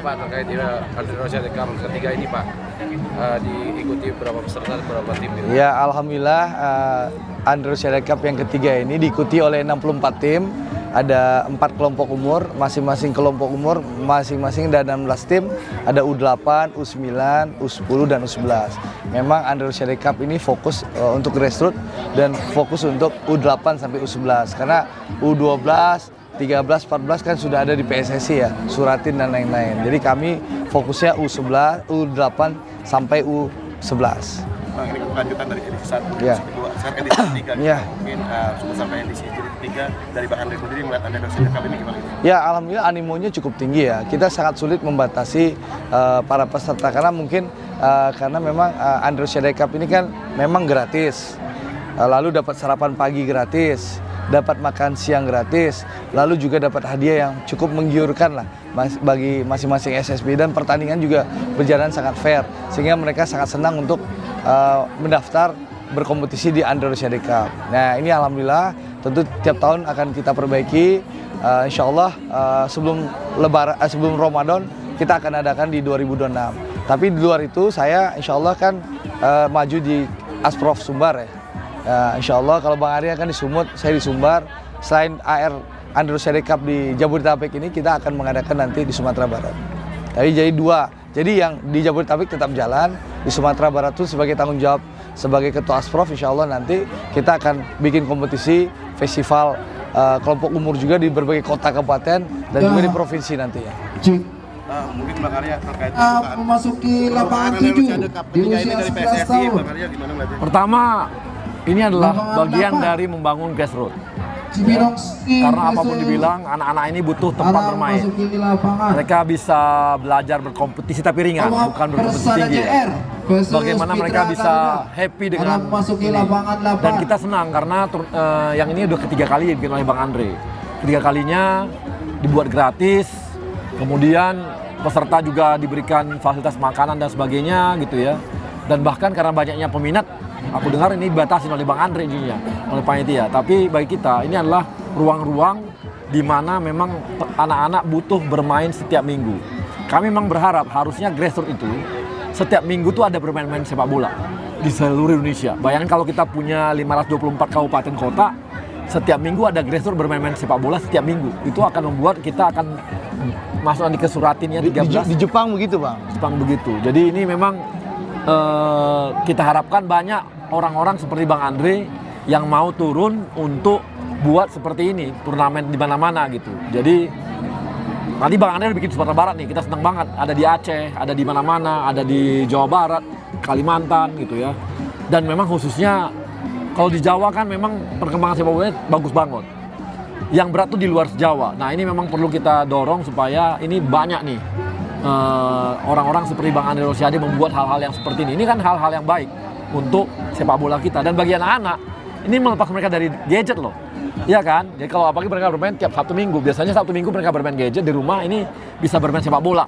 Pak terkait Andre Rosiade Cup ketiga ini Pak, diikuti berapa peserta dan berapa tim? Ya alhamdulillah Andre Rosiade Cup yang ketiga ini diikuti oleh 64 tim. Ada 4 kelompok umur, masing-masing kelompok umur masing-masing ada 16 tim, ada U8, U9, U10 dan U11. Memang Andre Rosiade Cup ini fokus untuk grassroots dan fokus untuk U8 sampai U11 karena U12, 13, 14 kan sudah ada di PSSI ya, Suratin dan lain-lain. Jadi kami fokusnya U11, U8 sampai U11. Bang, ini kelanjutan dari edisi 1, ya. edisi 2, sekarang edisi 3. Ya. Mungkin sudah sampai edisi 3 dari Bang Andre sendiri melihat Andre Rosiade Cup ini gimana? Ya alhamdulillah animonya cukup tinggi ya. Kita sangat sulit membatasi para peserta karena mungkin karena memang Andre Rosiade Cup ini kan memang gratis. Lalu dapat sarapan pagi gratis, dapat makan siang gratis, lalu juga dapat hadiah yang cukup menggiurkan lah bagi masing-masing SSB dan pertandingan juga berjalan sangat fair sehingga mereka sangat senang untuk mendaftar berkompetisi di Andre Rosiade Cup. Nah ini alhamdulillah tentu tiap tahun akan kita perbaiki. Insya Allah sebelum Ramadan kita akan adakan di 2026. Tapi di luar itu saya insya Allah kan maju di Asprof Sumbar ya. Insya Allah kalau Bang Arya kan di Sumut, saya di Sumbar. Selain Andre Rosiade Cup di Jabodetabek ini kita akan mengadakan nanti di Sumatera Barat. Tapi jadi 2. Jadi yang di Jabodetabek tetap jalan, di Sumatera Barat itu sebagai tanggung jawab sebagai ketua Asprof, insya Allah nanti kita akan bikin kompetisi festival kelompok umur juga di berbagai kota kabupaten dan juga di provinsi nantinya. Mungkin Bang Arya terkait memasuki lapangan 7 di usia 11 tahun. Bang Arya gimana melihatnya? Pertama, ini adalah bagian dari membangun grassroots. Karena apapun dibilang, anak-anak ini butuh tempat bermain. Mereka bisa belajar berkompetisi tapi ringan, bukan berkompetisi tinggi. Bagaimana mereka bisa happy dengan ini. Dan kita senang karena yang ini udah ketiga kali dibikin oleh Bang Andre. Ketiga kalinya dibuat gratis, kemudian peserta juga diberikan fasilitas makanan dan sebagainya gitu ya. Dan bahkan karena banyaknya peminat, aku dengar ini dibatasi oleh Bang Andre jadinya, oleh panitia. Tapi bagi kita ini adalah ruang-ruang di mana memang anak-anak butuh bermain setiap minggu. Kami memang berharap harusnya grassroots itu setiap minggu tuh ada bermain-main sepak bola di seluruh Indonesia. Bayangkan kalau kita punya 524 kabupaten kota, setiap minggu ada grassroots bermain-main sepak bola setiap minggu. Itu akan membuat kita akan masuk di kesuratinnya 13. Di Jepang begitu Bang? Jepang begitu. Jadi ini memang kita harapkan banyak orang-orang seperti Bang Andre yang mau turun untuk buat seperti ini, turnamen di mana-mana gitu. Jadi nanti Bang Andre bikin Sumatera Barat nih, kita senang banget. Ada di Aceh, ada di mana-mana, ada di Jawa Barat, Kalimantan gitu ya. Dan memang khususnya kalau di Jawa kan memang perkembangan sepak bolanya bagus banget. Yang berat tuh di luar Jawa. Nah ini memang perlu kita dorong supaya ini banyak nih orang-orang seperti Bang Andre Rosiade membuat hal-hal yang seperti ini. Ini kan hal-hal yang baik untuk sepak bola kita. Dan bagi anak-anak, ini melepas mereka dari gadget loh. Iya kan? Jadi kalau apalagi mereka bermain tiap Sabtu Minggu. Biasanya Sabtu Minggu mereka bermain gadget di rumah, ini bisa bermain sepak bola.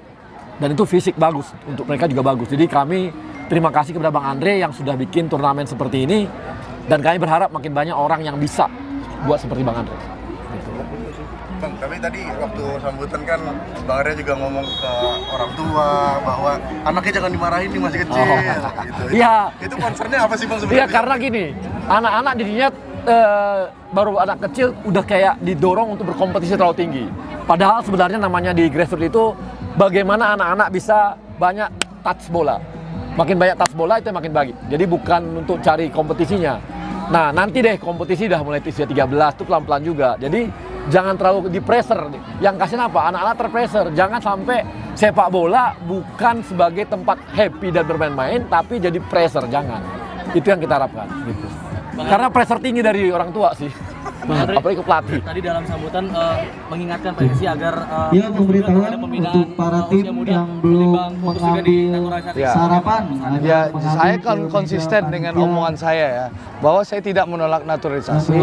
Dan itu fisik bagus, untuk mereka juga bagus. Jadi kami terima kasih kepada Bang Andre yang sudah bikin turnamen seperti ini. Dan kami berharap makin banyak orang yang bisa buat seperti Bang Andre. Bang, tapi tadi waktu sambutan kan Bang Arya juga ngomong ke orang tua bahwa anaknya jangan dimarahin nih masih kecil gitu. Iya. Itu concernnya apa sih Bang sebenarnya? Iya karena gini, anak-anak didinya baru anak kecil udah kayak didorong untuk berkompetisi terlalu tinggi. Padahal sebenarnya namanya di grassroots itu bagaimana anak-anak bisa banyak touch bola. Makin banyak touch bola itu makin baik. Jadi bukan untuk cari kompetisinya. Nah nanti deh kompetisi udah mulai usia 13 tuh pelan-pelan juga. Jadi jangan terlalu di pressure. Yang kasihan apa? Anak-anak terpressure. Jangan sampai sepak bola bukan sebagai tempat happy dan bermain-main, tapi jadi pressure. Jangan. Itu yang kita harapkan. Gitu. Karena pressure tinggi dari orang tua sih. Apalagi ke pelatih. Tadi dalam sambutan mengingatkan PSSI agar Ya, pemberitahuan untuk para tim yang belum mengambil sarapan. Ya, saya kan konsisten dengan omongan saya ya, bahwa saya tidak menolak naturalisasi,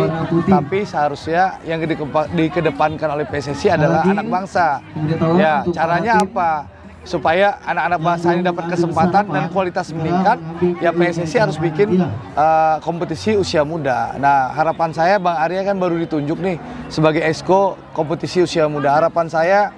tapi seharusnya yang dikedepankan oleh PSSI adalah anak bangsa. Ya, caranya apa? Supaya anak-anak bangsa ini dapat kesempatan dan kualitas meningkat, ya PSSI harus bikin kompetisi usia muda. Nah, harapan saya Bang Arya kan baru ditunjuk nih sebagai Exco kompetisi usia muda. Harapan saya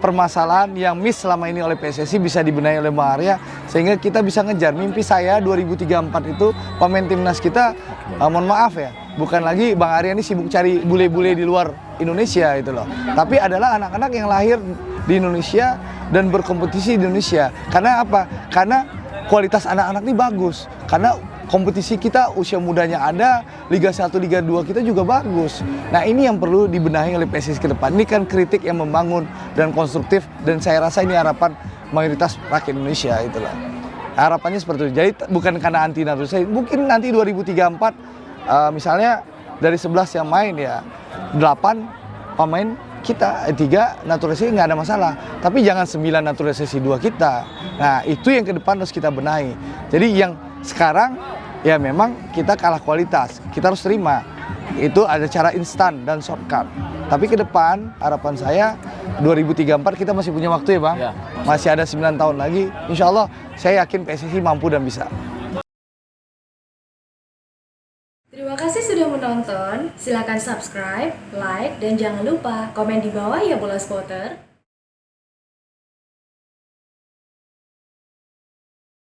permasalahan yang miss selama ini oleh PSSI bisa dibenahi oleh Bang Arya sehingga kita bisa ngejar mimpi saya 2034 itu pemain timnas kita mohon maaf ya, bukan lagi Bang Arya ini sibuk cari bule-bule di luar Indonesia itu loh, tapi adalah anak-anak yang lahir di Indonesia dan berkompetisi di Indonesia. Karena apa? Karena kualitas anak-anak ini bagus, karena kompetisi kita usia mudanya ada, Liga 1, Liga 2 kita juga bagus. Nah ini yang perlu dibenahi oleh PSSI ke depan. Ini kan kritik yang membangun dan konstruktif, dan saya rasa ini harapan mayoritas rakyat Indonesia itulah. Harapannya seperti itu. Jadi bukan karena anti naturalisasi, mungkin nanti 2034 misalnya dari 11 yang main ya 8 pemain kita, 3 naturalisasi nggak ada masalah. Tapi jangan 9 naturalisasi 2 kita. Nah itu yang ke depan harus kita benahi. Jadi yang sekarang ya memang kita kalah kualitas, kita harus terima. Itu ada cara instan dan shortcut. Tapi ke depan harapan saya 2034 kita masih punya waktu ya Bang. Ya. Masih ada 9 tahun lagi. Insya Allah saya yakin PSSI mampu dan bisa. Terima kasih sudah menonton. Silakan subscribe, like, dan jangan lupa komen di bawah ya Bola Spotter.